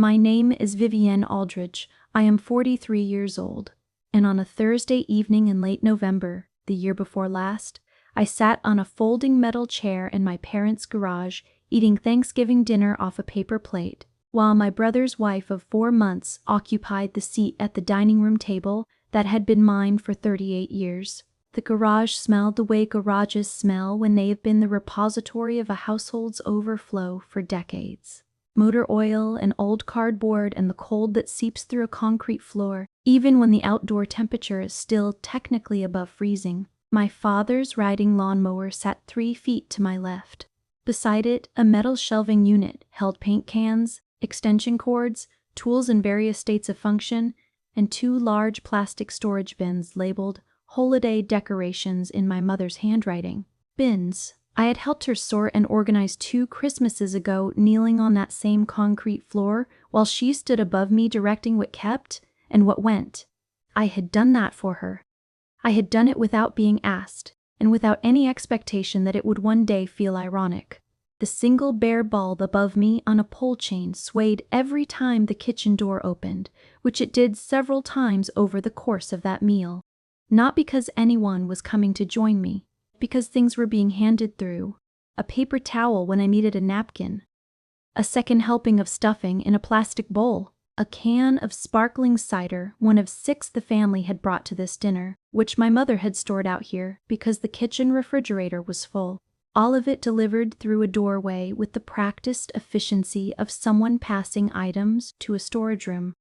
My name is Vivienne Aldridge. I am 43 years old, and on a Thursday evening in late November, the year before last, I sat on a folding metal chair in my parents' garage eating Thanksgiving dinner off a paper plate, while my brother's wife of 4 months occupied the seat at the dining room table that had been mine for 38 years. The garage smelled the way garages smell when they have been the repository of a household's overflow for decades. Motor oil and old cardboard and the cold that seeps through a concrete floor, even when the outdoor temperature is still technically above freezing. My father's riding lawnmower sat 3 feet to my left. Beside it, a metal shelving unit held paint cans, extension cords, tools in various states of function, and 2 large plastic storage bins labeled holiday decorations in my mother's handwriting. Bins I had helped her sort and organize 2 Christmases ago, kneeling on that same concrete floor while she stood above me directing what kept and what went. I had done that for her. I had done it without being asked, and without any expectation that it would one day feel ironic. The single bare bulb above me on a pole chain swayed every time the kitchen door opened, which it did several times over the course of that meal. Not because anyone was coming to join me, because things were being handed through. A paper towel when I needed a napkin. A second helping of stuffing in a plastic bowl. A can of sparkling cider, one of 6 the family had brought to this dinner, which my mother had stored out here because the kitchen refrigerator was full. All of it delivered through a doorway with the practiced efficiency of someone passing items to a storage room.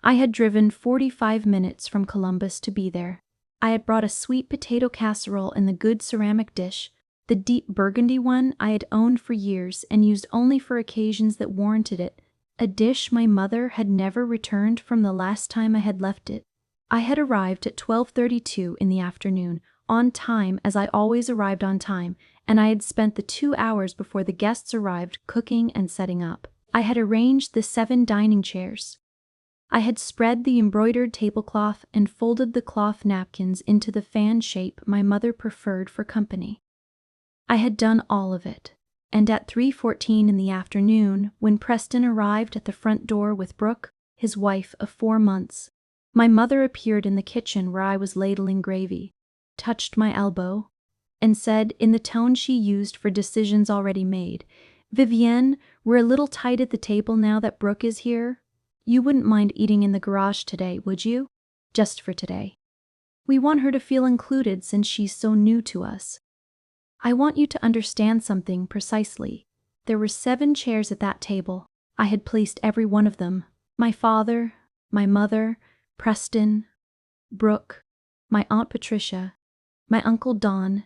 I had driven 45 minutes from Columbus to be there. I had brought a sweet potato casserole in the good ceramic dish, the deep burgundy one I had owned for years and used only for occasions that warranted it, a dish my mother had never returned from the last time I had left it. I had arrived at 12:32 in the afternoon, on time as I always arrived on time, and I had spent the 2 hours before the guests arrived cooking and setting up. I had arranged the 7 dining chairs. I had spread the embroidered tablecloth and folded the cloth napkins into the fan shape my mother preferred for company. I had done all of it, and at 3:14 in the afternoon, when Preston arrived at the front door with Brooke, his wife of 4 months, my mother appeared in the kitchen where I was ladling gravy, touched my elbow, and said in the tone she used for decisions already made, "Vivienne, we're a little tight at the table now that Brooke is here. You wouldn't mind eating in the garage today, would you? Just for today. We want her to feel included since she's so new to us. I want you to understand something precisely. There were 7 chairs at that table. I had placed every one of them. My father, my mother, Preston, Brooke, my Aunt Patricia, my Uncle Don,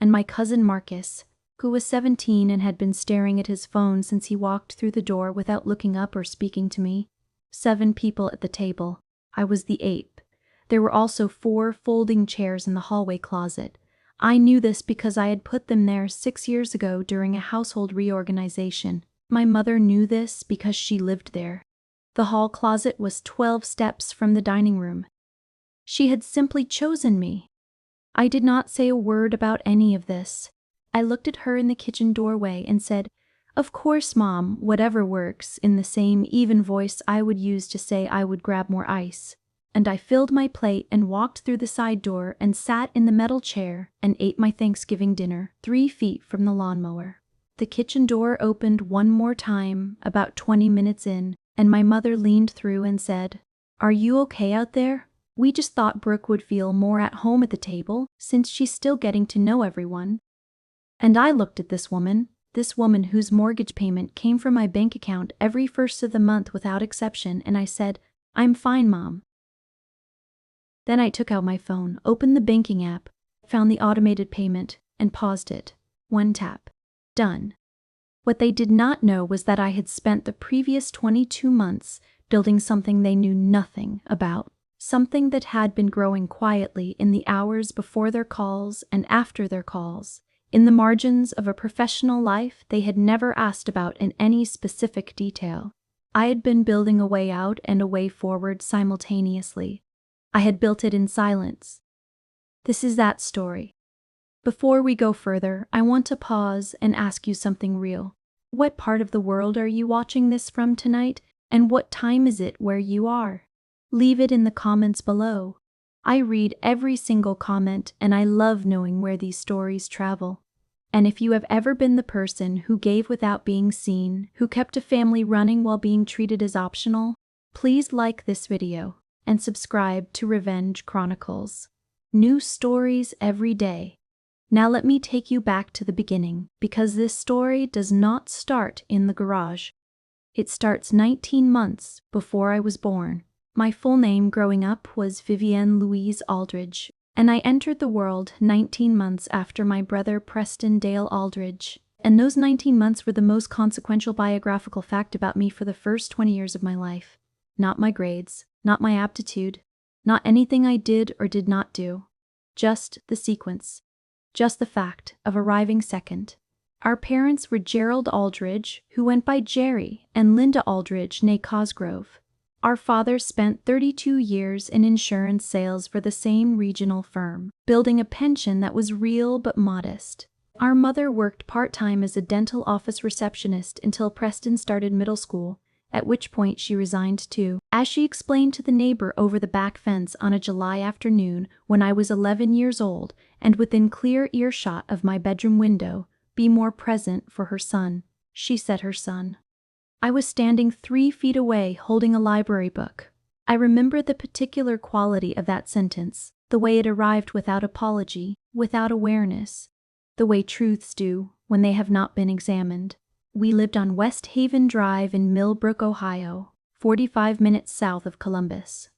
and my cousin Marcus, who was 17 and had been staring at his phone since he walked through the door without looking up or speaking to me. 7 people at the table. I was the 8th. There were also 4 folding chairs in the hallway closet. I knew this because I had put them there 6 years ago during a household reorganization. My mother knew this because she lived there. The hall closet was 12 steps from the dining room. She had simply chosen me. I did not say a word about any of this. I looked at her in the kitchen doorway and said, "Of course, Mom, whatever works," in the same even voice I would use to say I would grab more ice. And I filled my plate and walked through the side door and sat in the metal chair and ate my Thanksgiving dinner 3 feet from the lawnmower. The kitchen door opened one more time, about 20 minutes in, and my mother leaned through and said, "Are you okay out there? We just thought Brooke would feel more at home at the table since she's still getting to know everyone." And I looked at this woman whose mortgage payment came from my bank account every first of the month without exception, and I said, "I'm fine, Mom." Then I took out my phone, opened the banking app, found the automated payment, and paused it. 1 tap. Done. What they did not know was that I had spent the previous 22 months building something they knew nothing about, something that had been growing quietly in the hours before their calls and after their calls, in the margins of a professional life they had never asked about in any specific detail. I had been building a way out and a way forward simultaneously. I had built it in silence. This is that story. Before we go further, I want to pause and ask you something real. What part of the world are you watching this from tonight? And what time is it where you are? Leave it in the comments below. I read every single comment and I love knowing where these stories travel. And if you have ever been the person who gave without being seen, who kept a family running while being treated as optional, please like this video and subscribe to Revenge Chronicles. New stories every day. Now let me take you back to the beginning, because this story does not start in the garage. It starts 19 months before I was born. My full name growing up was Vivienne Louise Aldridge, and I entered the world 19 months after my brother Preston Dale Aldridge. And those 19 months were the most consequential biographical fact about me for the first 20 years of my life. Not my grades, not my aptitude, not anything I did or did not do. Just the sequence. Just the fact of arriving second. Our parents were Gerald Aldridge, who went by Jerry, and Linda Aldridge, née Cosgrove. Our father spent 32 years in insurance sales for the same regional firm, building a pension that was real but modest. Our mother worked part-time as a dental office receptionist until Preston started middle school, at which point she resigned too. As she explained to the neighbor over the back fence on a July afternoon when I was 11 years old and within clear earshot of my bedroom window, be more present for her son. She said her son. I was standing 3 feet away holding a library book. I remember the particular quality of that sentence, the way it arrived without apology, without awareness, the way truths do when they have not been examined. We lived on West Haven Drive in Millbrook, Ohio, 45 minutes south of Columbus.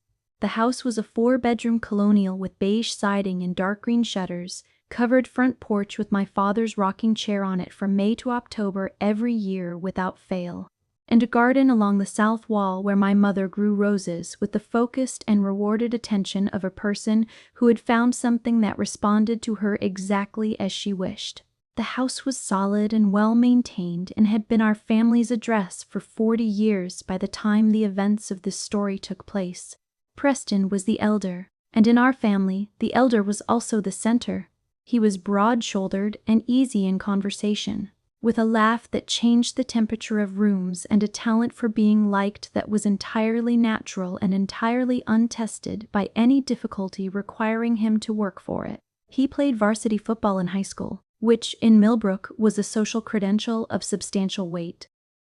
The house was a 4-bedroom colonial with beige siding and dark green shutters, covered front porch with my father's rocking chair on it from May to October every year without fail, and a garden along the south wall where my mother grew roses with the focused and rewarded attention of a person who had found something that responded to her exactly as she wished. The house was solid and well-maintained and had been our family's address for 40 years by the time the events of this story took place. Preston was the elder, and in our family, the elder was also the center. He was broad-shouldered and easy in conversation, with a laugh that changed the temperature of rooms and a talent for being liked that was entirely natural and entirely untested by any difficulty requiring him to work for it. He played varsity football in high school, which, in Millbrook, was a social credential of substantial weight.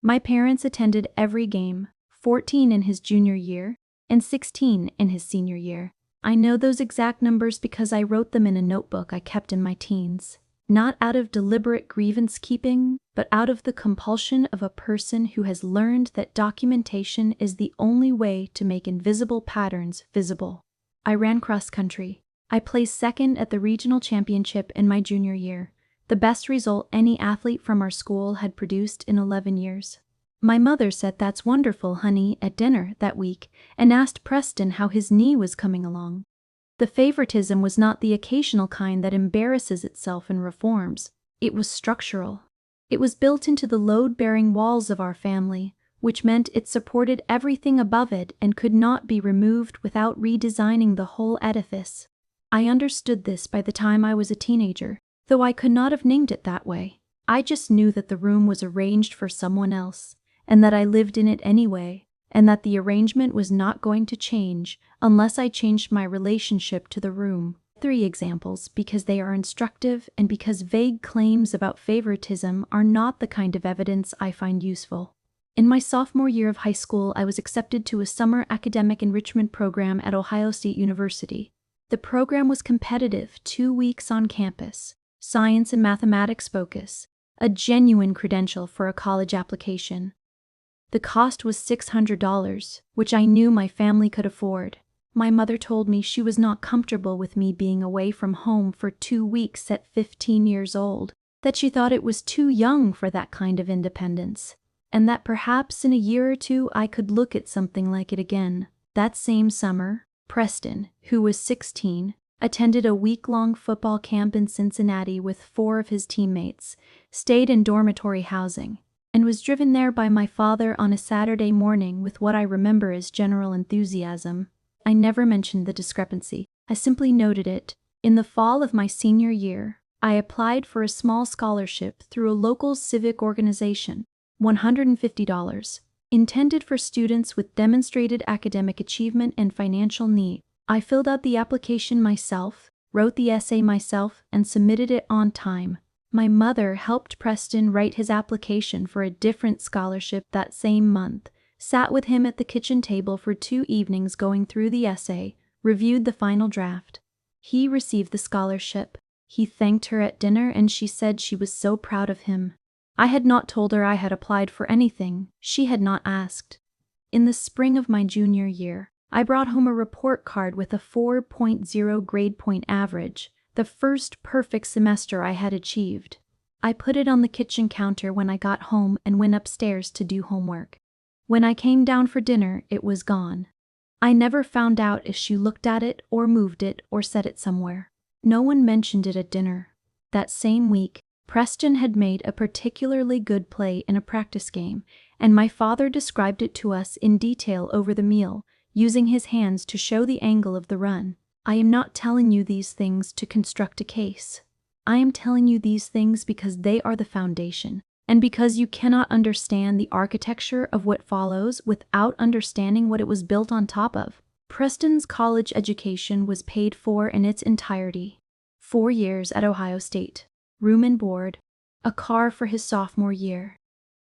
My parents attended every game, 14 in his junior year and 16 in his senior year. I know those exact numbers because I wrote them in a notebook I kept in my teens. Not out of deliberate grievance-keeping, but out of the compulsion of a person who has learned that documentation is the only way to make invisible patterns visible. I ran cross-country. I placed second at the regional championship in my junior year, the best result any athlete from our school had produced in 11 years. My mother said "That's wonderful, honey," at dinner that week and asked Preston how his knee was coming along. The favoritism was not the occasional kind that embarrasses itself and reforms. It was structural. It was built into the load-bearing walls of our family, which meant it supported everything above it and could not be removed without redesigning the whole edifice. I understood this by the time I was a teenager, though I could not have named it that way. I just knew that the room was arranged for someone else, and that I lived in it anyway, and that the arrangement was not going to change unless I changed my relationship to the room. 3 examples, because they are instructive and because vague claims about favoritism are not the kind of evidence I find useful. In my sophomore year of high school, I was accepted to a summer academic enrichment program at Ohio State University. The program was competitive, 2 weeks on campus, science and mathematics focus, a genuine credential for a college application. The cost was $600, which I knew my family could afford. My mother told me she was not comfortable with me being away from home for 2 weeks at 15 years old, that she thought it was too young for that kind of independence, and that perhaps in a year or 2 I could look at something like it again. That same summer, Preston, who was 16, attended a week-long football camp in Cincinnati with 4 of his teammates, stayed in dormitory housing, and was driven there by my father on a Saturday morning with what I remember as general enthusiasm. I never mentioned the discrepancy. I simply noted it. In the fall of my senior year, I applied for a small scholarship through a local civic organization, $150, intended for students with demonstrated academic achievement and financial need. I filled out the application myself, wrote the essay myself, and submitted it on time. My mother helped Preston write his application for a different scholarship that same month, sat with him at the kitchen table for 2 evenings going through the essay, reviewed the final draft. He received the scholarship. He thanked her at dinner and she said she was so proud of him. I had not told her I had applied for anything. She had not asked. In the spring of my junior year, I brought home a report card with a 4.0 grade point average, the first perfect semester I had achieved. I put it on the kitchen counter when I got home and went upstairs to do homework. When I came down for dinner, it was gone. I never found out if she looked at it or moved it or set it somewhere. No one mentioned it at dinner. That same week, Preston had made a particularly good play in a practice game, and my father described it to us in detail over the meal, using his hands to show the angle of the run. I am not telling you these things to construct a case. I am telling you these things because they are the foundation, and because you cannot understand the architecture of what follows without understanding what it was built on top of. Preston's college education was paid for in its entirety. 4 years at Ohio State, room and board, a car for his sophomore year,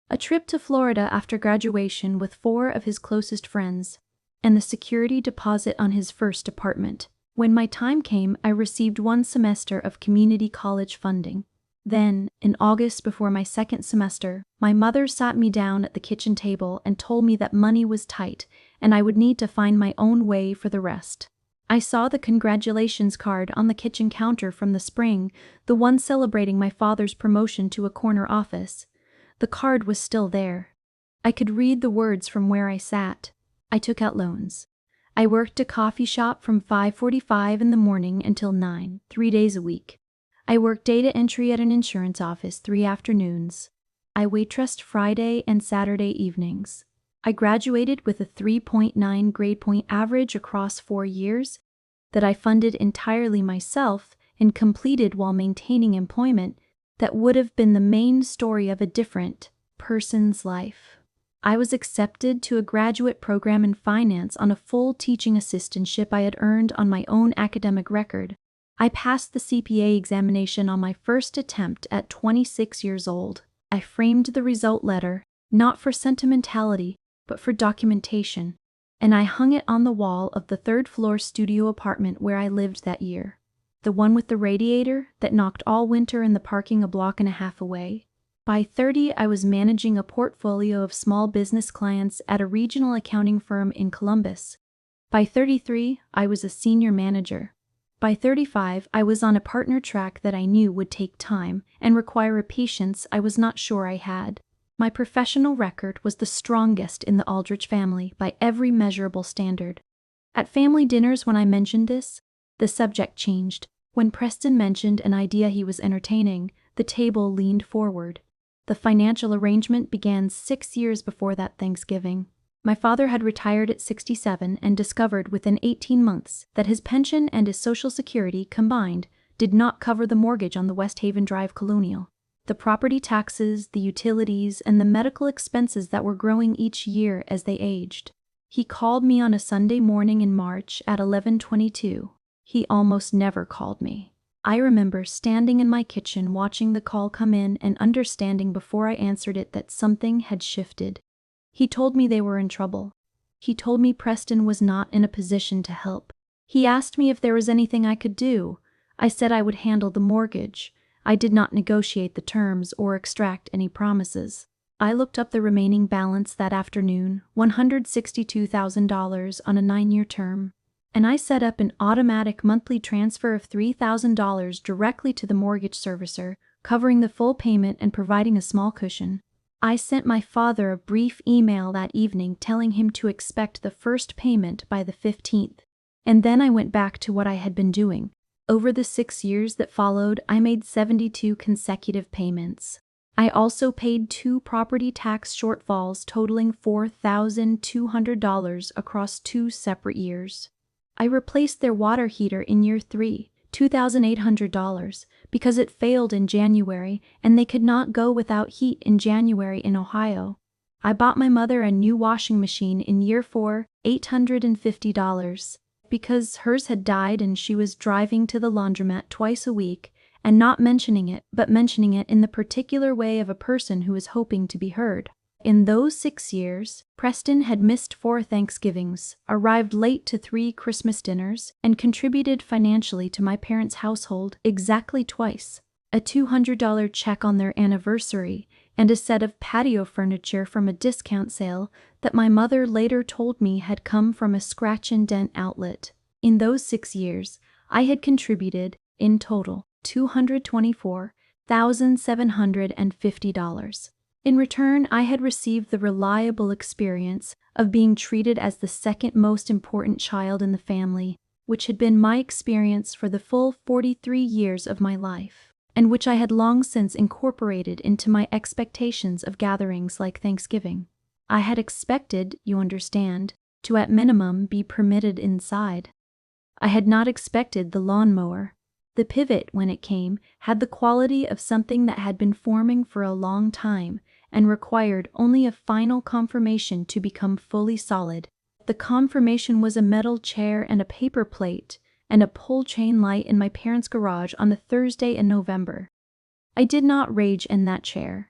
a trip to Florida after graduation with 4 of his closest friends, and the security deposit on his first apartment. When my time came, I received 1 semester of community college funding. Then, in August before my second semester, my mother sat me down at the kitchen table and told me that money was tight and I would need to find my own way for the rest. I saw the congratulations card on the kitchen counter from the spring, the one celebrating my father's promotion to a corner office. The card was still there. I could read the words from where I sat. I took out loans. I worked a coffee shop from 5:45 in the morning until 9, 3 days a week. I worked data entry at an insurance office 3 afternoons. I waitressed Friday and Saturday evenings. I graduated with a 3.9 grade point average across 4 years that I funded entirely myself and completed while maintaining employment that would have been the main story of a different person's life. I was accepted to a graduate program in finance on a full teaching assistantship I had earned on my own academic record. I passed the CPA examination on my first attempt at 26 years old. I framed the result letter, not for sentimentality, but for documentation, and I hung it on the wall of the 3rd-floor studio apartment where I lived that year, the one with the radiator that knocked all winter in the parking a block and a half away. By 30, I was managing a portfolio of small business clients at a regional accounting firm in Columbus. By 33, I was a senior manager. By 35, I was on a partner track that I knew would take time and require a patience I was not sure I had. My professional record was the strongest in the Aldrich family by every measurable standard. At family dinners when I mentioned this, the subject changed. When Preston mentioned an idea he was entertaining, the table leaned forward. The financial arrangement began 6 years before that Thanksgiving. My father had retired at 67 and discovered within 18 months that his pension and his Social Security combined did not cover the mortgage on the West Haven Drive Colonial, the property taxes, the utilities, and the medical expenses that were growing each year as they aged. He called me on a Sunday morning in March at 11:22. He almost never called me. I remember standing in my kitchen watching the call come in and understanding before I answered it that something had shifted. He told me they were in trouble. He told me Preston was not in a position to help. He asked me if there was anything I could do. I said I would handle the mortgage. I did not negotiate the terms or extract any promises. I looked up the remaining balance that afternoon, $162,000 on a 9-year term, and I set up an automatic monthly transfer of $3,000 directly to the mortgage servicer, covering the full payment and providing a small cushion. I sent my father a brief email that evening telling him to expect the first payment by the 15th, and then I went back to what I had been doing. Over the 6 years that followed, I made 72 consecutive payments. I also paid 2 property tax shortfalls totaling $4,200 across 2 separate years. I replaced their water heater in year 3, $2,800, because it failed in January and they could not go without heat in January in Ohio. I bought my mother a new washing machine in year 4, $850, because hers had died and she was driving to the laundromat twice a week, and not mentioning it, but mentioning it in the particular way of a person who is hoping to be heard. In those 6 years, Preston had missed 4 Thanksgivings, arrived late to 3 Christmas dinners, and contributed financially to my parents' household exactly twice. A $200 check on their anniversary, and a set of patio furniture from a discount sale that my mother later told me had come from a scratch and dent outlet. In those 6 years, I had contributed, in total, $224,750. In return, I had received the reliable experience of being treated as the second most important child in the family, which had been my experience for the full 43 years of my life, and which I had long since incorporated into my expectations of gatherings like Thanksgiving. I had expected, you understand, to at minimum be permitted inside. I had not expected the lawnmower. The pivot, when it came, had the quality of something that had been forming for a long time and required only a final confirmation to become fully solid. The confirmation was a metal chair and a paper plate and a pull chain light in my parents' garage on a Thursday in November. I did not rage in that chair.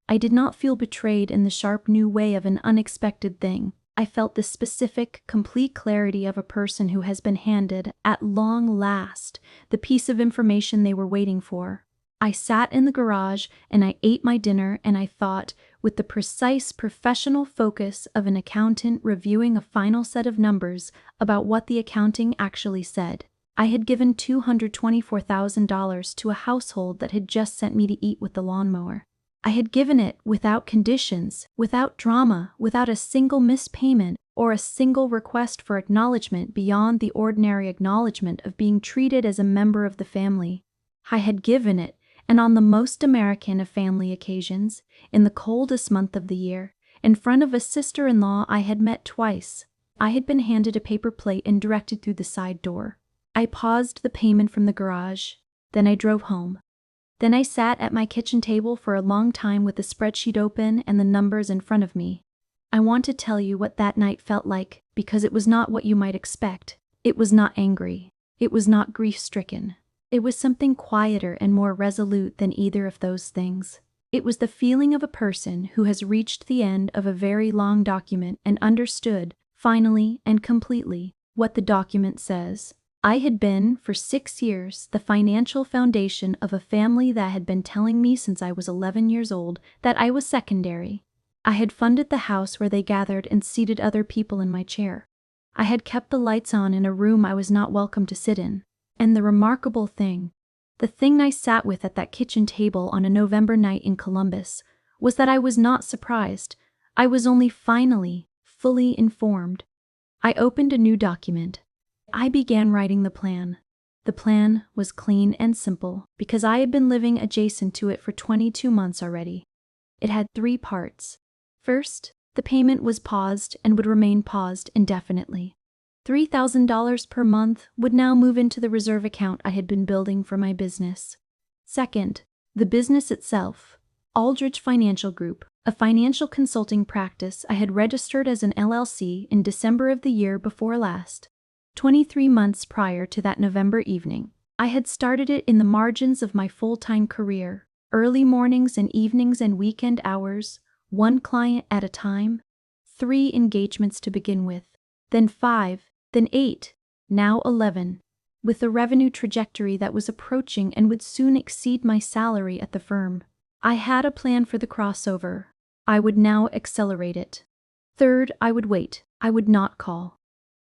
I did not feel betrayed in the sharp new way of an unexpected thing. I felt the specific, complete clarity of a person who has been handed, at long last, the piece of information they were waiting for. I sat in the garage and I ate my dinner, and I thought, with the precise professional focus of an accountant reviewing a final set of numbers, about what the accounting actually said. I had given $224,000 to a household that had just sent me to eat with the lawnmower. I had given it without conditions, without drama, without a single missed payment or a single request for acknowledgement beyond the ordinary acknowledgement of being treated as a member of the family. I had given it, and on the most American of family occasions, in the coldest month of the year, in front of a sister-in-law I had met twice. I had been handed a paper plate and directed through the side door. I paused the payment from the garage. Then I drove home. Then I sat at my kitchen table for a long time with the spreadsheet open and the numbers in front of me. I want to tell you what that night felt like, because it was not what you might expect. It was not angry. It was not grief-stricken. It was something quieter and more resolute than either of those things. It was the feeling of a person who has reached the end of a very long document and understood, finally and completely, what the document says. I had been, for 6 years, the financial foundation of a family that had been telling me since I was 11 years old that I was secondary. I had funded the house where they gathered and seated other people in my chair. I had kept the lights on in a room I was not welcome to sit in. And the remarkable thing, the thing I sat with at that kitchen table on a November night in Columbus, was that I was not surprised. I was only finally, fully informed. I opened a new document. I began writing the plan. The plan was clean and simple because I had been living adjacent to it for 22 months already. It had 3 parts. First, the payment was paused and would remain paused indefinitely. $3,000 per month would now move into the reserve account I had been building for my business. Second, the business itself, Aldrich Financial Group, a financial consulting practice I had registered as an LLC in December of the year before last. 23 months prior to that November evening, I had started it in the margins of my full-time career, early mornings and evenings and weekend hours, 1 client at a time, 3 engagements to begin with, then 5, then 8, now 11, with a revenue trajectory that was approaching and would soon exceed my salary at the firm. I had a plan for the crossover. I would now accelerate it. Third, I would wait. I would not call.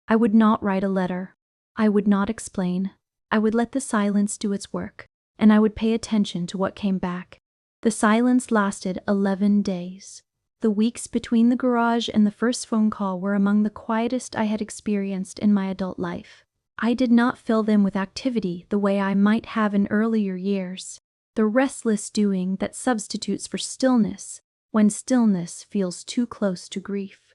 I would not write a letter. I would not explain. I would let the silence do its work, and I would pay attention to what came back. The silence lasted 11 days. The weeks between the garage and the first phone call were among the quietest I had experienced in my adult life. I did not fill them with activity the way I might have in earlier years, the restless doing that substitutes for stillness when stillness feels too close to grief.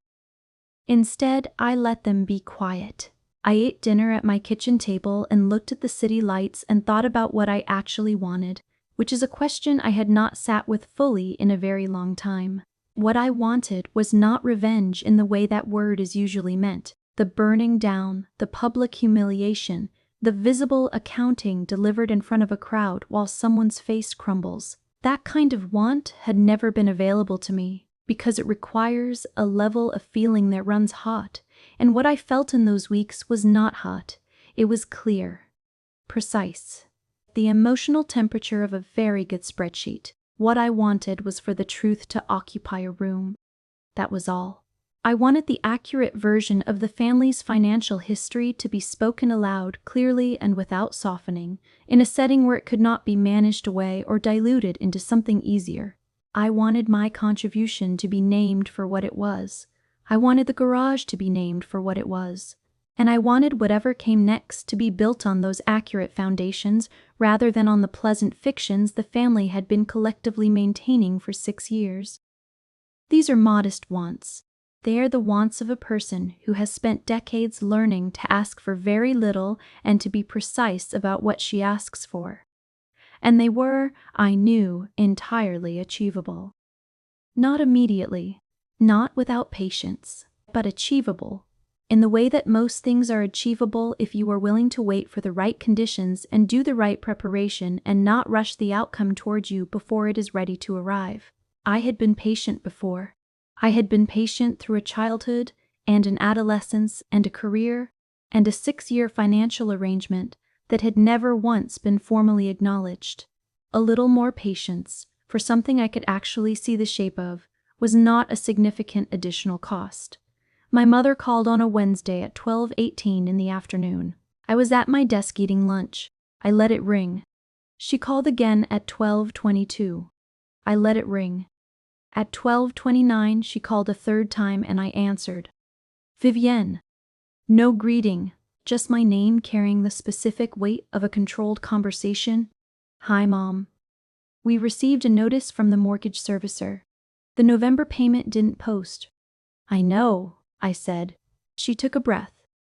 Instead, I let them be quiet. I ate dinner at my kitchen table and looked at the city lights and thought about what I actually wanted, which is a question I had not sat with fully in a very long time. What I wanted was not revenge in the way that word is usually meant. The burning down, the public humiliation, the visible accounting delivered in front of a crowd while someone's face crumbles. That kind of want had never been available to me because it requires a level of feeling that runs hot, and what I felt in those weeks was not hot. It was clear, precise, the emotional temperature of a very good spreadsheet. What I wanted was for the truth to occupy a room. That was all. I wanted the accurate version of the family's financial history to be spoken aloud clearly and without softening, in a setting where it could not be managed away or diluted into something easier. I wanted my contribution to be named for what it was. I wanted the garage to be named for what it was. And I wanted whatever came next to be built on those accurate foundations rather than on the pleasant fictions the family had been collectively maintaining for 6 years. These are modest wants. They are the wants of a person who has spent decades learning to ask for very little and to be precise about what she asks for. And they were, I knew, entirely achievable. Not immediately, not without patience, but achievable, in the way that most things are achievable if you are willing to wait for the right conditions and do the right preparation and not rush the outcome towards you before it is ready to arrive. I had been patient before. I had been patient through a childhood and an adolescence and a career and a 6-year financial arrangement that had never once been formally acknowledged. A little more patience, for something I could actually see the shape of, was not a significant additional cost. My mother called on a Wednesday at 12:18 in the afternoon. I was at my desk eating lunch. I let it ring. She called again at 12:22. I let it ring. At 12:29 she called a third time and I answered. Vivienne. No greeting, just my name carrying the specific weight of a controlled conversation. Hi, Mom. We received a notice from the mortgage servicer. The November payment didn't post. I know, I said. She took a breath.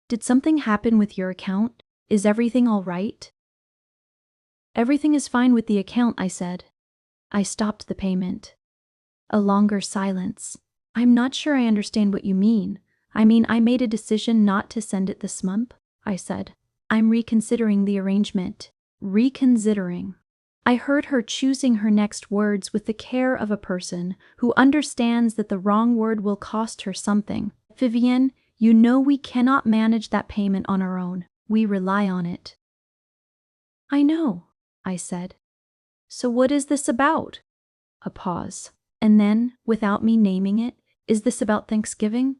Did something happen with your account? Is everything all right? Everything is fine with the account, I said. I stopped the payment. A longer silence. I'm not sure I understand what you mean. I made a decision not to send it this month, I said. I'm reconsidering the arrangement. Reconsidering. I heard her choosing her next words with the care of a person who understands that the wrong word will cost her something. Vivienne, you know we cannot manage that payment on our own. We rely on it. I know, I said. So what is this about? A pause. And then, without me naming it, is this about Thanksgiving?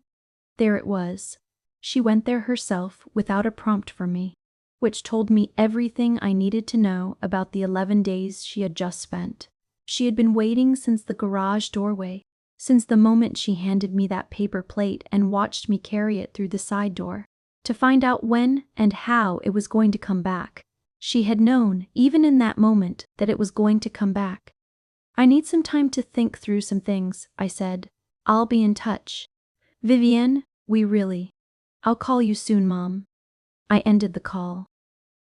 There it was. She went there herself without a prompt from me, which told me everything I needed to know about the 11 days she had just spent. She had been waiting since the garage doorway, since the moment she handed me that paper plate and watched me carry it through the side door, to find out when and how it was going to come back. She had known, even in that moment, that it was going to come back. I need some time to think through some things, I said. I'll be in touch. Vivienne, I'll call you soon, Mom. I ended the call.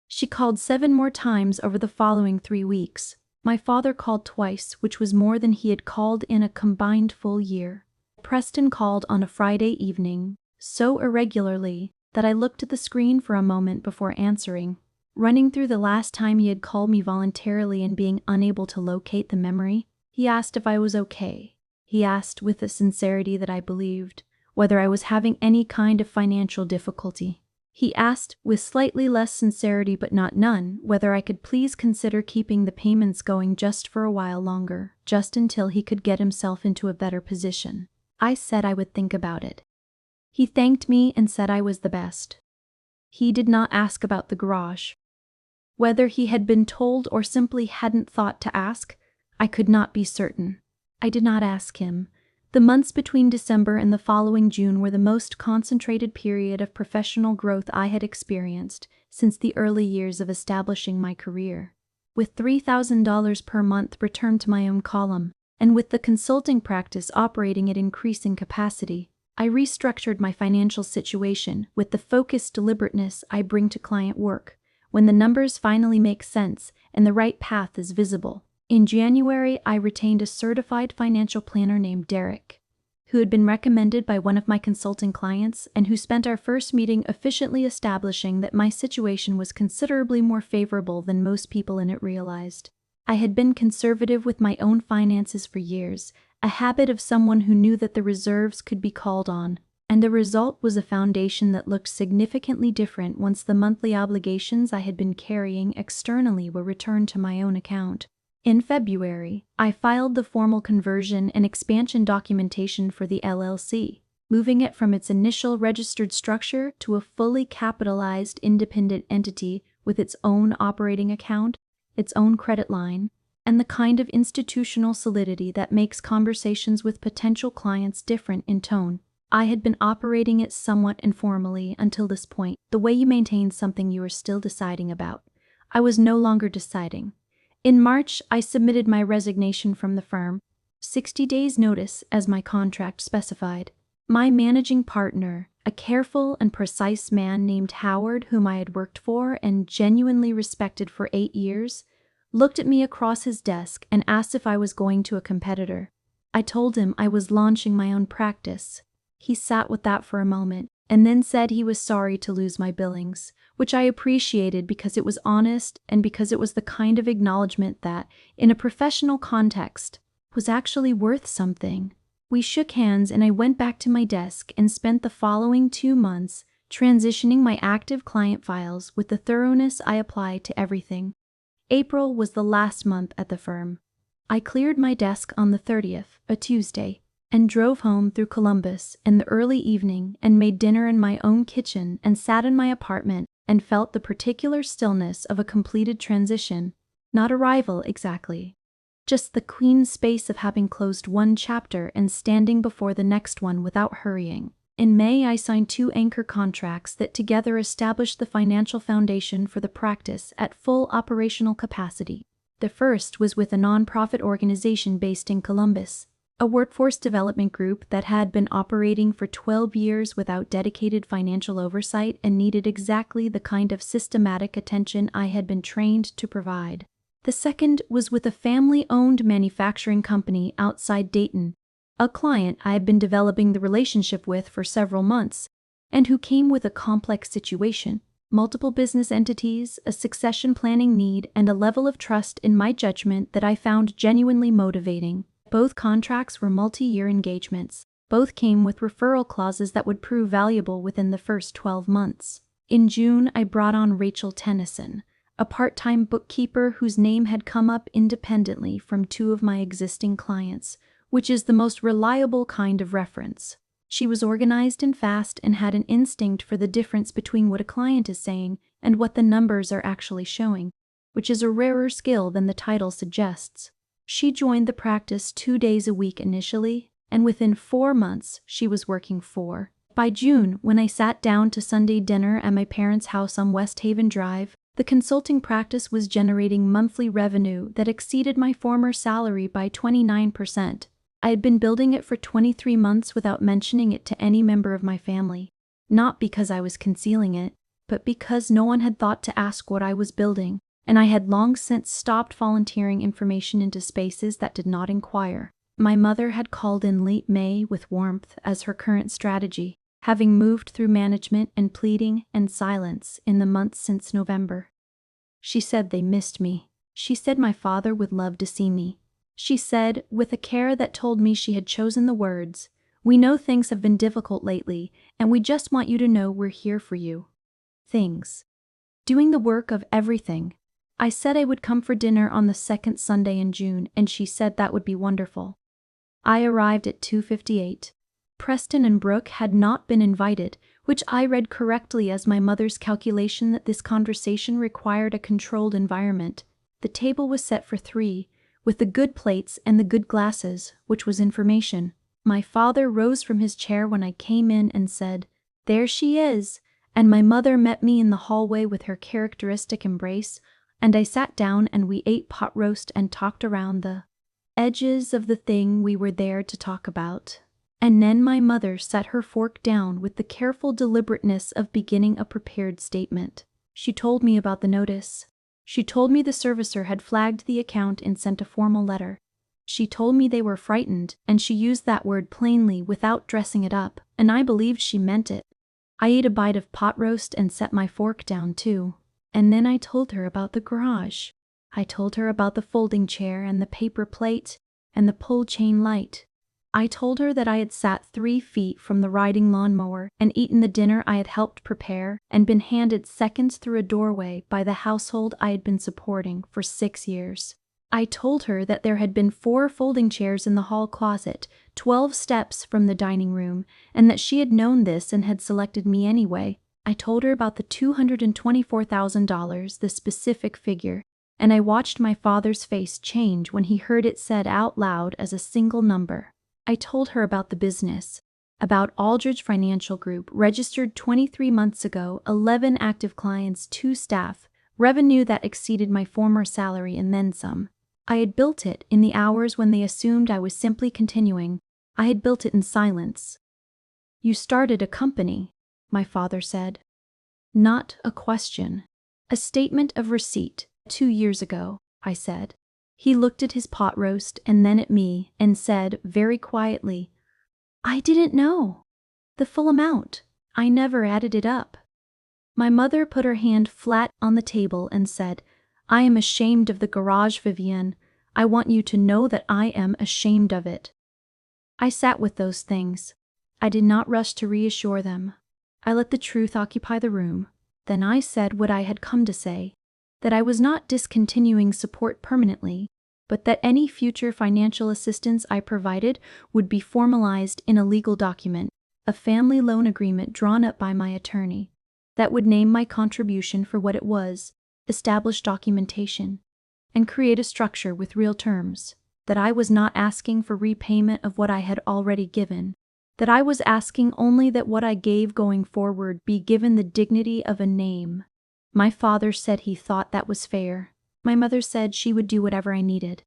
She called 7 more times over the following 3 weeks. My father called twice, which was more than he had called in a combined full year. Preston called on a Friday evening, so irregularly that I looked at the screen for a moment before answering. Running through the last time he had called me voluntarily and being unable to locate the memory, he asked if I was okay. He asked with a sincerity that I believed, whether I was having any kind of financial difficulty. He asked, with slightly less sincerity but not none, whether I could please consider keeping the payments going just for a while longer, just until he could get himself into a better position. I said I would think about it. He thanked me and said I was the best. He did not ask about the garage. Whether he had been told or simply hadn't thought to ask, I could not be certain. I did not ask him. The months between December and the following June were the most concentrated period of professional growth I had experienced since the early years of establishing my career. With $3,000 per month returned to my own column, and with the consulting practice operating at increasing capacity, I restructured my financial situation with the focused deliberateness I bring to client work. When the numbers finally make sense and the right path is visible, In January, I retained a certified financial planner named Derek, who had been recommended by one of my consulting clients and who spent our first meeting efficiently establishing that my situation was considerably more favorable than most people in it realized. I had been conservative with my own finances for years, a habit of someone who knew that the reserves could be called on, and the result was a foundation that looked significantly different once the monthly obligations I had been carrying externally were returned to my own account. In February, I filed the formal conversion and expansion documentation for the LLC, moving it from its initial registered structure to a fully capitalized independent entity with its own operating account, its own credit line, and the kind of institutional solidity that makes conversations with potential clients different in tone. I had been operating it somewhat informally until this point, the way you maintain something you are still deciding about. I was no longer deciding. In March, I submitted my resignation from the firm, 60 days' notice as my contract specified. My managing partner, a careful and precise man named Howard, whom I had worked for and genuinely respected for 8 years, looked at me across his desk and asked if I was going to a competitor. I told him I was launching my own practice. He sat with that for a moment, and then said he was sorry to lose my billings, which I appreciated because it was honest and because it was the kind of acknowledgement that, in a professional context, was actually worth something. We shook hands and I went back to my desk and spent the following 2 months transitioning my active client files with the thoroughness I apply to everything. April was the last month at the firm. I cleared my desk on the 30th, a Tuesday, and drove home through Columbus in the early evening and made dinner in my own kitchen and sat in my apartment and felt the particular stillness of a completed transition. Not arrival exactly, just the clean space of having closed one chapter and standing before the next one without hurrying. In May, I signed 2 anchor contracts that together established the financial foundation for the practice at full operational capacity. The first was with a nonprofit organization based in Columbus, a workforce development group that had been operating for 12 years without dedicated financial oversight and needed exactly the kind of systematic attention I had been trained to provide. The second was with a family-owned manufacturing company outside Dayton, a client I had been developing the relationship with for several months, and who came with a complex situation, multiple business entities, a succession planning need, and a level of trust in my judgment that I found genuinely motivating. Both contracts were multi-year engagements. Both came with referral clauses that would prove valuable within the first 12 months. In June, I brought on Rachel Tennyson, a part-time bookkeeper whose name had come up independently from 2 of my existing clients, which is the most reliable kind of reference. She was organized and fast and had an instinct for the difference between what a client is saying and what the numbers are actually showing, which is a rarer skill than the title suggests. She joined the practice 2 days a week initially, and within 4 months she was working 4. By June, when I sat down to Sunday dinner at my parents' house on West Haven Drive, the consulting practice was generating monthly revenue that exceeded my former salary by 29%. I had been building it for 23 months without mentioning it to any member of my family, not because I was concealing it, but because no one had thought to ask what I was building, and I had long since stopped volunteering information into spaces that did not inquire. My mother had called in late May with warmth as her current strategy, having moved through management and pleading and silence in the months since November. She said they missed me. She said my father would love to see me. She said, with a care that told me she had chosen the words, "We know things have been difficult lately, and we just want you to know we're here for you." Things. Doing the work of everything. I said I would come for dinner on the 2nd Sunday in June, and she said that would be wonderful. I arrived at 2:58. Preston and Brooke had not been invited, which I read correctly as my mother's calculation that this conversation required a controlled environment. The table was set for 3, with the good plates and the good glasses, which was information. My father rose from his chair when I came in and said, "There she is," and my mother met me in the hallway with her characteristic embrace, and I sat down and we ate pot roast and talked around the edges of the thing we were there to talk about. And then my mother set her fork down with the careful deliberateness of beginning a prepared statement. She told me about the notice. She told me the servicer had flagged the account and sent a formal letter. She told me they were frightened, and she used that word plainly without dressing it up, and I believed she meant it. I ate a bite of pot roast and set my fork down too. And then I told her about the garage. I told her about the folding chair and the paper plate and the pull chain light. I told her that I had sat 3 feet from the riding lawnmower and eaten the dinner I had helped prepare and been handed seconds through a doorway by the household I had been supporting for 6 years. I told her that there had been 4 folding chairs in the hall closet, 12 steps from the dining room, and that she had known this and had selected me anyway. I told her about the $224,000, the specific figure, and I watched my father's face change when he heard it said out loud as a single number. I told her about the business, about Aldridge Financial Group, registered 23 months ago, 11 active clients, 2 staff, revenue that exceeded my former salary and then some. I had built it in the hours when they assumed I was simply continuing. I had built it in silence. "You started a company," my father said. Not a question. "A statement of receipt, 2 years ago," I said. He looked at his pot roast and then at me and said very quietly, "I didn't know. The full amount. I never added it up." My mother put her hand flat on the table and said, "I am ashamed of the garage, Vivienne. I want you to know that I am ashamed of it." I sat with those things. I did not rush to reassure them. I let the truth occupy the room. Then I said what I had come to say, that I was not discontinuing support permanently, but that any future financial assistance I provided would be formalized in a legal document, a family loan agreement drawn up by my attorney, that would name my contribution for what it was, establish documentation, and create a structure with real terms, that I was not asking for repayment of what I had already given, that I was asking only that what I gave going forward be given the dignity of a name. My father said he thought that was fair. My mother said she would do whatever I needed.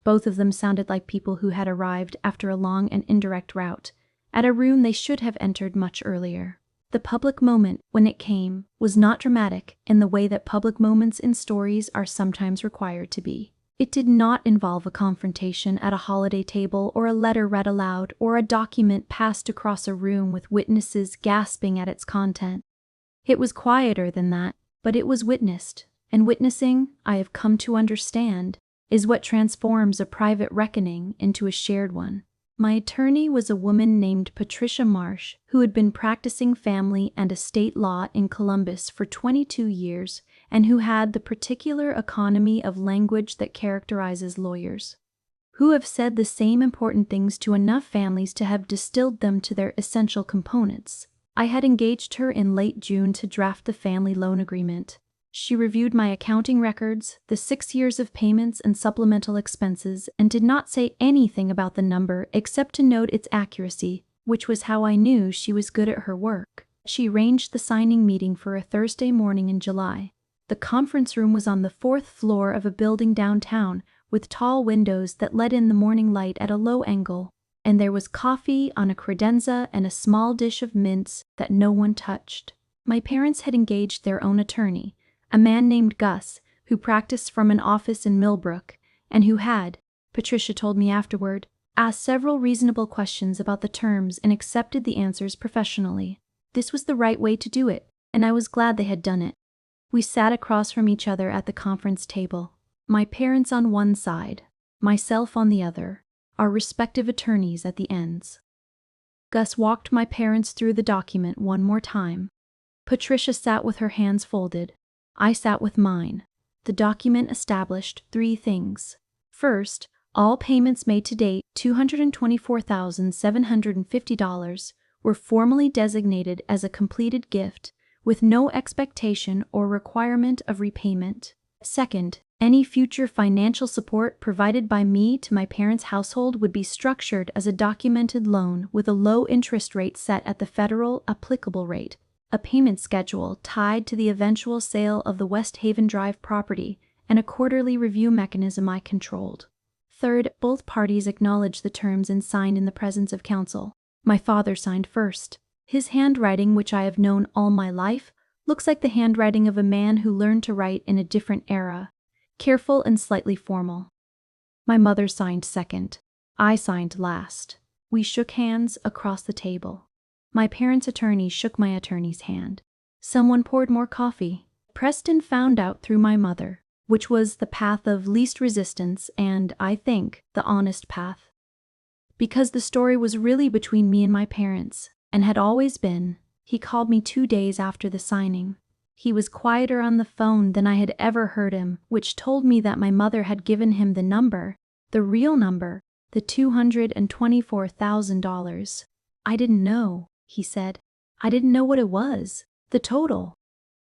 Both of them sounded like people who had arrived after a long and indirect route, at a room they should have entered much earlier. The public moment, when it came, was not dramatic in the way that public moments in stories are sometimes required to be. It did not involve a confrontation at a holiday table or a letter read aloud or a document passed across a room with witnesses gasping at its content. It was quieter than that, but it was witnessed, and witnessing, I have come to understand, is what transforms a private reckoning into a shared one. My attorney was a woman named Patricia Marsh, who had been practicing family and estate law in Columbus for 22 years and who had the particular economy of language that characterizes lawyers, who have said the same important things to enough families to have distilled them to their essential components. I had engaged her in late June to draft the family loan agreement. She reviewed my accounting records, the 6 years of payments and supplemental expenses, and did not say anything about the number except to note its accuracy, which was how I knew she was good at her work. She arranged the signing meeting for a Thursday morning in July. The conference room was on the 4th floor of a building downtown, with tall windows that let in the morning light at a low angle, and there was coffee on a credenza and a small dish of mince that no one touched. My parents had engaged their own attorney, a man named Gus, who practiced from an office in Millbrook, and who had, Patricia told me afterward, asked several reasonable questions about the terms and accepted the answers professionally. This was the right way to do it, and I was glad they had done it. We sat across from each other at the conference table, my parents on one side, myself on the other, our respective attorneys at the ends. Gus walked my parents through the document one more time. Patricia sat with her hands folded. I sat with mine. The document established 3 things. First, all payments made to date, $224,750, were formally designated as a completed gift, with no expectation or requirement of repayment. Second, any future financial support provided by me to my parents' household would be structured as a documented loan with a low interest rate set at the federal applicable rate, a payment schedule tied to the eventual sale of the West Haven Drive property, and a quarterly review mechanism I controlled. Third, both parties acknowledged the terms and signed in the presence of counsel. My father signed first. His handwriting, which I have known all my life, looks like the handwriting of a man who learned to write in a different era. careful and slightly formal. My mother signed second. I signed last. We shook hands across the table. My parents' attorney shook my attorney's hand. Someone poured more coffee. Preston found out through my mother, which was the path of least resistance and, I think, the honest path. Because the story was really between me and my parents, and had always been, he called me 2 days after the signing. He was quieter on the phone than I had ever heard him, which told me that my mother had given him the number, the real number, the $224,000. I didn't know, he said. I didn't know what it was, the total.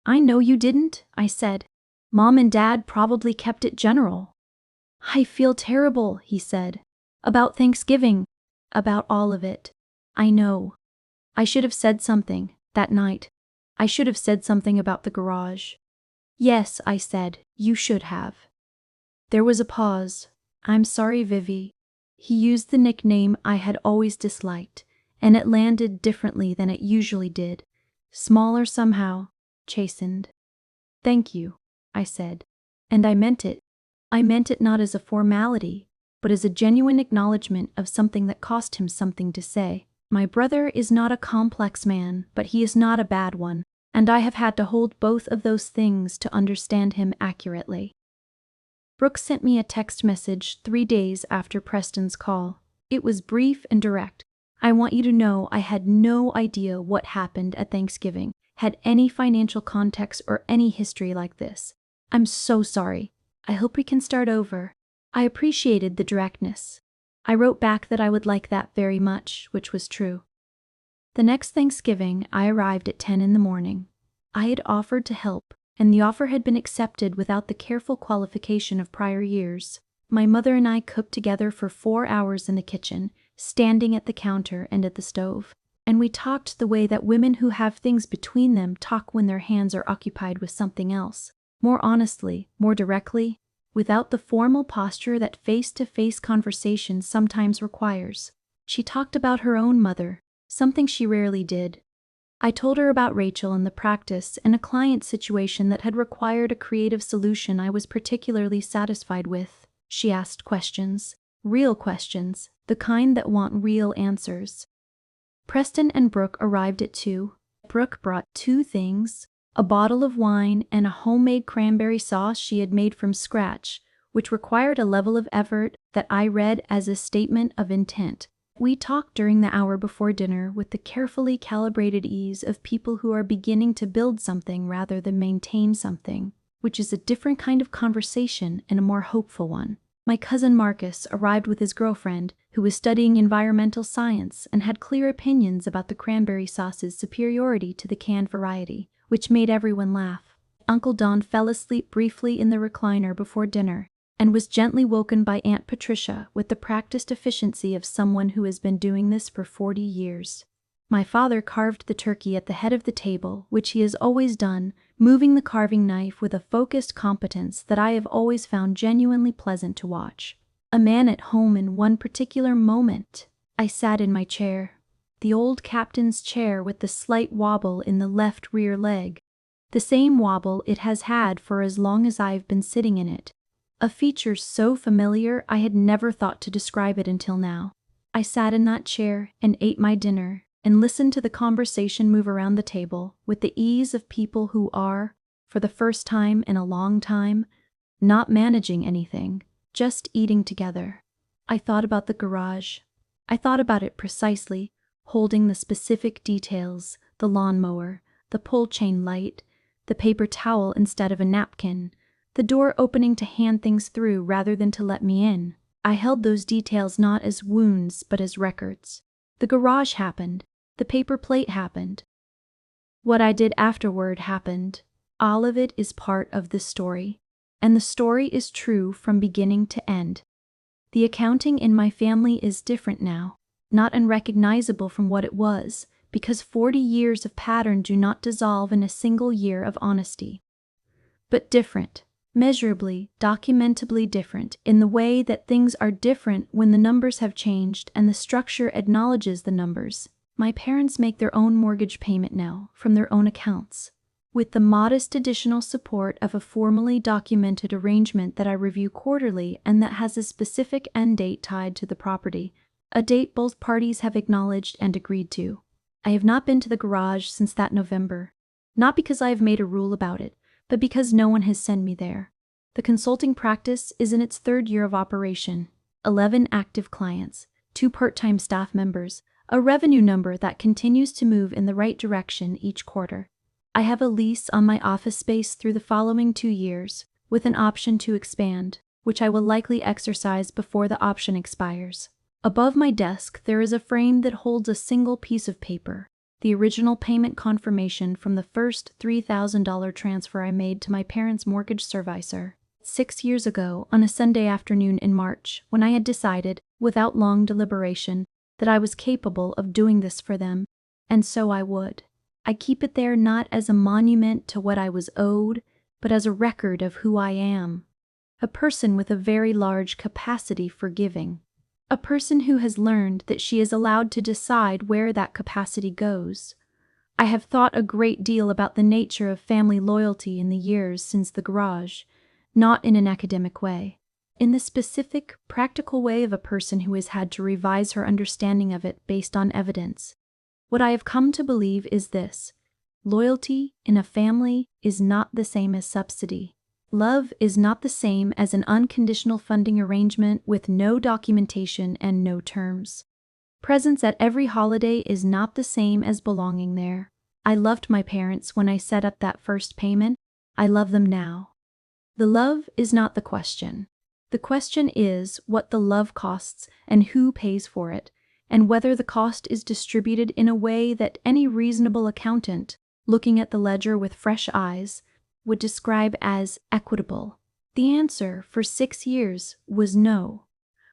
I know you didn't, I said. Mom and Dad probably kept it general. I feel terrible, he said. About Thanksgiving. About all of it. I know. I should have said something, that night. I should have said something about the garage. Yes, I said, you should have. There was a pause. I'm sorry, Vivi. He used the nickname I had always disliked, and it landed differently than it usually did. Smaller somehow, chastened. Thank you, I said. And I meant it. I meant it not as a formality, but as a genuine acknowledgement of something that cost him something to say. My brother is not a complex man, but he is not a bad one, and I have had to hold both of those things to understand him accurately. Brooke sent me a text message 3 days after Preston's call. It was brief and direct. I want you to know I had no idea what happened at Thanksgiving, had any financial context or any history like this. I'm so sorry. I hope we can start over. I appreciated the directness. I wrote back that I would like that very much, which was true. The next Thanksgiving, I arrived at 10 in the morning. I had offered to help, and the offer had been accepted without the careful qualification of prior years. My mother and I cooked together for 4 hours in the kitchen, standing at the counter and at the stove. And we talked the way that women who have things between them talk when their hands are occupied with something else. More honestly, more directly, without the formal posture that face-to-face conversation sometimes requires. She talked about her own mother, something she rarely did. I told her about Rachel and the practice and a client situation that had required a creative solution I was particularly satisfied with. She asked questions, real questions, the kind that want real answers. Preston and Brooke arrived at 2. Brooke brought 2 things, a bottle of wine and a homemade cranberry sauce she had made from scratch, which required a level of effort that I read as a statement of intent. We talked during the hour before dinner with the carefully calibrated ease of people who are beginning to build something rather than maintain something, which is a different kind of conversation and a more hopeful one. My cousin Marcus arrived with his girlfriend, who was studying environmental science and had clear opinions about the cranberry sauce's superiority to the canned variety, which made everyone laugh. Uncle Don fell asleep briefly in the recliner before dinner and was gently woken by Aunt Patricia with the practiced efficiency of someone who has been doing this for 40 years. My father carved the turkey at the head of the table, which he has always done, moving the carving knife with a focused competence that I have always found genuinely pleasant to watch. A man at home in one particular moment. I sat in my chair. The old captain's chair with the slight wobble in the left rear leg. The same wobble it has had for as long as I have been sitting in it. A feature so familiar I had never thought to describe it until now. I sat in that chair and ate my dinner and listened to the conversation move around the table with the ease of people who are, for the first time in a long time, not managing anything, just eating together. I thought about the garage. I thought about it precisely, holding the specific details, the lawnmower, the pull chain light, the paper towel instead of a napkin, the door opening to hand things through rather than to let me in. I held those details not as wounds but as records. The garage happened. The paper plate happened. What I did afterward happened. All of it is part of this story. And the story is true from beginning to end. The accounting in my family is different now, not unrecognizable from what it was, because 40 years of pattern do not dissolve in a single year of honesty. But different, measurably, documentably different, in the way that things are different when the numbers have changed and the structure acknowledges the numbers. My parents make their own mortgage payment now, from their own accounts. with the modest additional support of a formally documented arrangement that I review quarterly and that has a specific end date tied to the property, a date both parties have acknowledged and agreed to. I have not been to the garage since that November, not because I have made a rule about it, but because no one has sent me there. The consulting practice is in its third year of operation, 11 active clients, 2 part-time staff members, a revenue number that continues to move in the right direction each quarter. I have a lease on my office space through the following 2 years, with an option to expand, which I will likely exercise before the option expires. Above my desk there is a frame that holds a single piece of paper, the original payment confirmation from the first $3,000 transfer I made to my parents' mortgage servicer 6 years ago on a Sunday afternoon in March, when I had decided, without long deliberation, that I was capable of doing this for them, and so I would. I keep it there not as a monument to what I was owed, but as a record of who I am. A person with a very large capacity for giving. A person who has learned that she is allowed to decide where that capacity goes. I have thought a great deal about the nature of family loyalty in the years since the garage, not in an academic way, in the specific, practical way of a person who has had to revise her understanding of it based on evidence. What I have come to believe is this: loyalty in a family is not the same as subsidy. Love is not the same as an unconditional funding arrangement with no documentation and no terms. Presence at every holiday is not the same as belonging there. I loved my parents when I set up that first payment. I love them now. The love is not the question. The question is what the love costs and who pays for it, and whether the cost is distributed in a way that any reasonable accountant, looking at the ledger with fresh eyes, would describe as equitable. The answer for 6 years was no.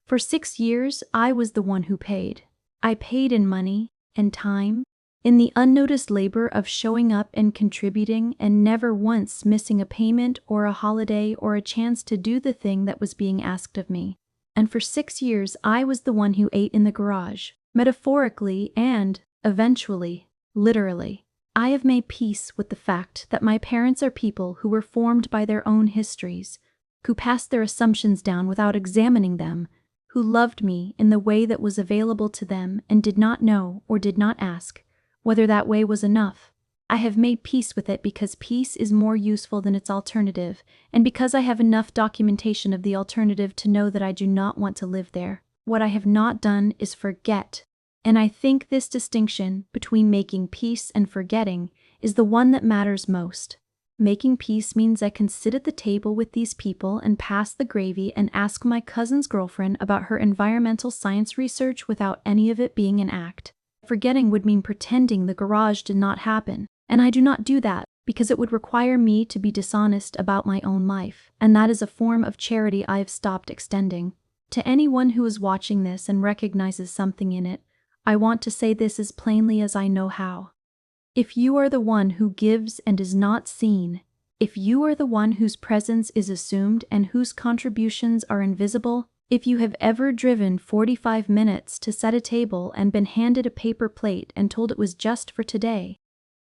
For 6 years, I was the one who paid. I paid in money and time, in the unnoticed labor of showing up and contributing and never once missing a payment or a holiday or a chance to do the thing that was being asked of me. And for 6 years, I was the one who ate in the garage, metaphorically and, eventually, literally. I have made peace with the fact that my parents are people who were formed by their own histories, who passed their assumptions down without examining them, who loved me in the way that was available to them and did not know or did not ask whether that way was enough. I have made peace with it because peace is more useful than its alternative, and because I have enough documentation of the alternative to know that I do not want to live there. What I have not done is forget. And I think this distinction between making peace and forgetting is the one that matters most. Making peace means I can sit at the table with these people and pass the gravy and ask my cousin's girlfriend about her environmental science research without any of it being an act. Forgetting would mean pretending the garage did not happen, and I do not do that because it would require me to be dishonest about my own life, and that is a form of charity I have stopped extending. To anyone who is watching this and recognizes something in it, I want to say this as plainly as I know how. If you are the one who gives and is not seen, if you are the one whose presence is assumed and whose contributions are invisible, if you have ever driven 45 minutes to set a table and been handed a paper plate and told it was just for today,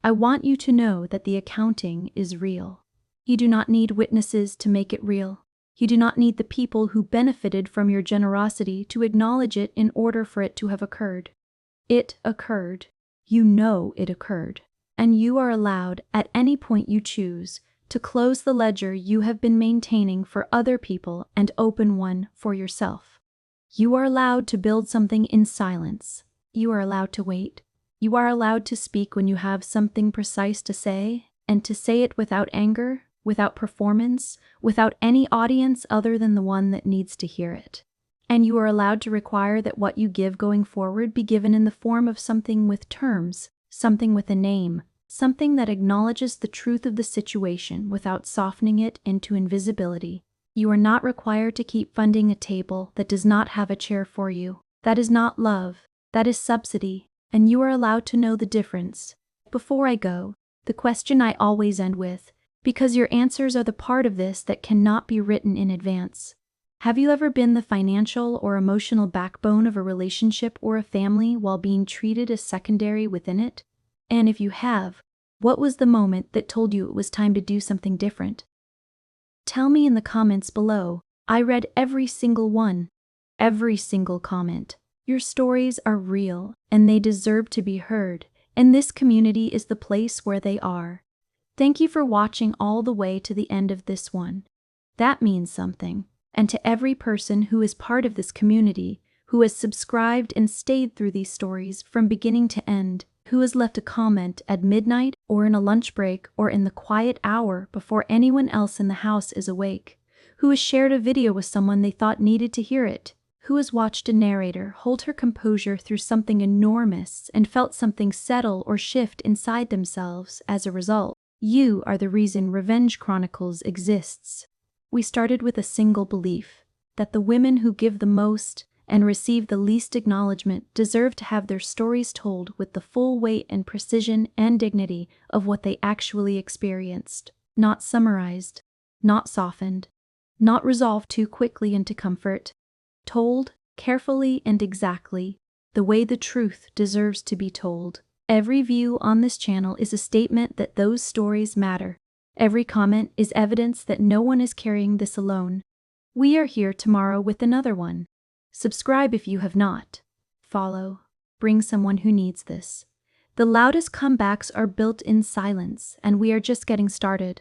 I want you to know that the accounting is real. You do not need witnesses to make it real. You do not need the people who benefited from your generosity to acknowledge it in order for it to have occurred. It occurred. You know it occurred. And you are allowed, at any point you choose, to close the ledger you have been maintaining for other people and open one for yourself. You are allowed to build something in silence. You are allowed to wait. You are allowed to speak when you have something precise to say, and to say it without anger, without performance, without any audience other than the one that needs to hear it. And you are allowed to require that what you give going forward be given in the form of something with terms, something with a name, something that acknowledges the truth of the situation without softening it into invisibility. You are not required to keep funding a table that does not have a chair for you. That is not love. That is subsidy, and you are allowed to know the difference. Before I go, the question I always end with, because your answers are the part of this that cannot be written in advance. Have you ever been the financial or emotional backbone of a relationship or a family while being treated as secondary within it? And if you have, What was the moment that told you it was time to do something different? Tell me in the comments below. I read every single one. Every single comment. Your stories are real, and they deserve to be heard, and this community is the place where they are. Thank you for watching all the way to the end of this one. That means something. And to every person who is part of this community, who has subscribed and stayed through these stories from beginning to end, who has left a comment at midnight or in a lunch break or in the quiet hour before anyone else in the house is awake, who has shared a video with someone they thought needed to hear it, who has watched a narrator hold her composure through something enormous and felt something settle or shift inside themselves as a result. You are the reason Revenge Chronicles exists. We started with a single belief, that the women who give the most and receive the least acknowledgement deserve to have their stories told with the full weight and precision and dignity of what they actually experienced, not summarized, not softened, not resolved too quickly into comfort, told carefully and exactly the way the truth deserves to be told. Every view on this channel is a statement that those stories matter. Every comment is evidence that no one is carrying this alone. We are here tomorrow with another one. Subscribe if you have not. Follow. Bring someone who needs this. The loudest comebacks are built in silence, and we are just getting started.